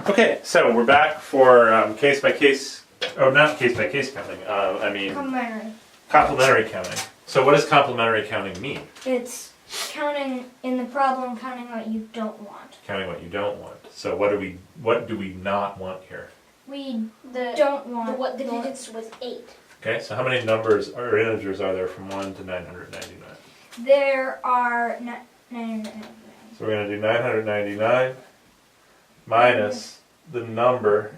Okay, so we're back for case by case, oh, not case by case counting. I mean complementary counting. So what does complementary counting mean? It's counting in the problem, counting what you don't want. Counting what you don't want. So what do we not want here? We don't want what the digits was 8. Okay, so how many numbers or integers are there from 1 to 999? There are 999. So we're going to do 999 minus the number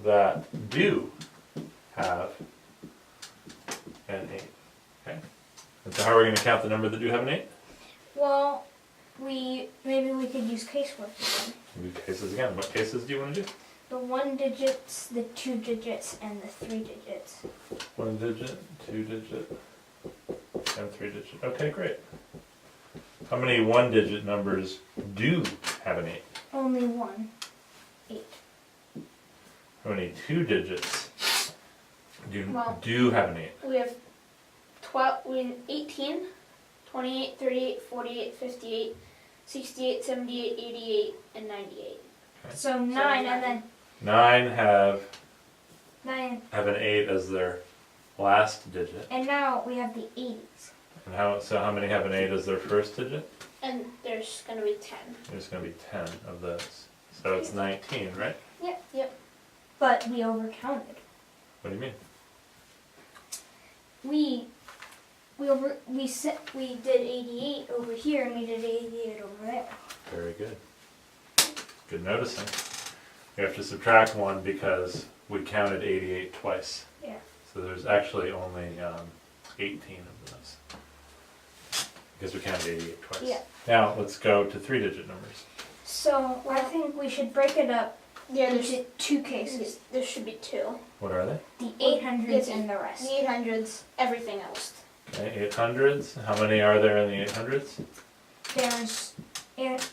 that do have an 8. Okay. And so how are we going to count the number that do have an 8? Well, maybe we could use casework again. Do cases again. What cases do you want to do? The 1 digits, the 2 digits, and the 3 digits. 1 digit, 2 digit, and 3 digit. Okay, great. How many 1-digit numbers do have an 8? Only 1. 8. How many 2 digits Well, do have an 8? We have 18, 28, 38, 48, 58, 68, 78, 88, and 98. Okay. So 9 and then 9 have 9. an 8 as their last digit. And now we have the 80s. And how many have an 8 as their first digit? And there's going to be 10. There's going to be 10 of those. So it's 19, right? Yep. But we overcounted. What do you mean? We did 88 over here and we did 88 over there. Very good. Good noticing. We have to subtract 1 because we counted 88 twice. Yeah. So there's actually only 18 of those. Because we counted 88 twice. Yeah. Now let's go to 3-digit numbers. So I think we should break it up into 2 cases. There should be 2. What are they? The 800s and the rest. The 800s, everything else. Okay, 800s. How many are there in the 800s?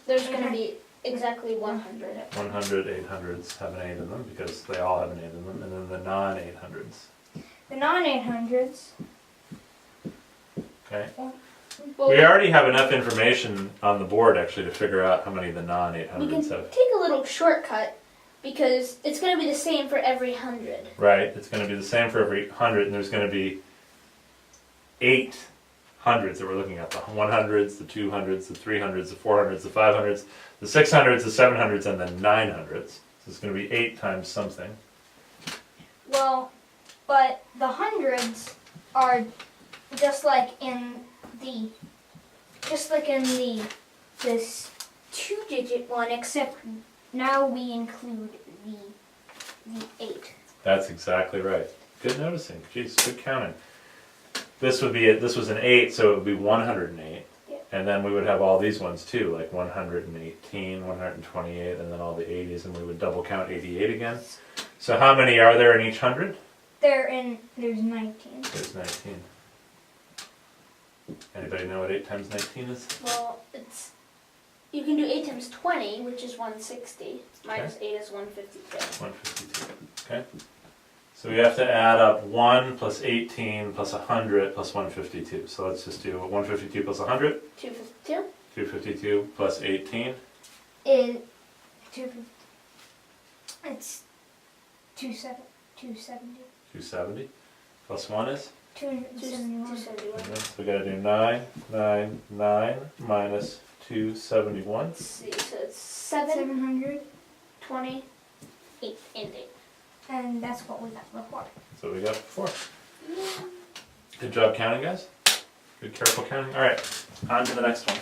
There's going to be exactly 100. 100 800s have an 8 in them because they all have an 8 in them. And then the non-800s. The non-800s. Okay. Well, We already have enough information on the board actually to figure out how many the we can non-800s have. take a little shortcut because it's going to be the same for every 100. Right, it's going to be the same for every 100, and there's going to be 8 hundreds that we're looking at. The 100s, the 200s, the 300s, the 400s, the 500s, the 600s, the 700s, and the 900s. So it's going to be 8 times something. Well, but the hundreds are just like in this 2-digit one, except now we include the 8. That's exactly right. Good noticing. Jeez, good counting. This would be it. This was an 8, so it would be 108. Yeah. And then we would have all these ones too, like 118, 128, and then all the 80s, and we would double count 88 again. So how many are there in each 100? There's 19. There's 19. Anybody know what 8 times 19 is? Well, you can do 8 times 20, which is 160. Minus 8 is 152. 152. Okay. So we have to add up 1 plus 18 plus 100 plus 152. So let's just do 152 plus 100. 252. 252 plus 18. It's 270. 270. Plus 1 is? 271. 271. So we gotta do 999 minus 271. Let's see, so it's 7, 700. 20, 8, and 8. And that's what we got before. That's what we got before. Good job counting, guys. Good careful counting. Alright, on to the next one.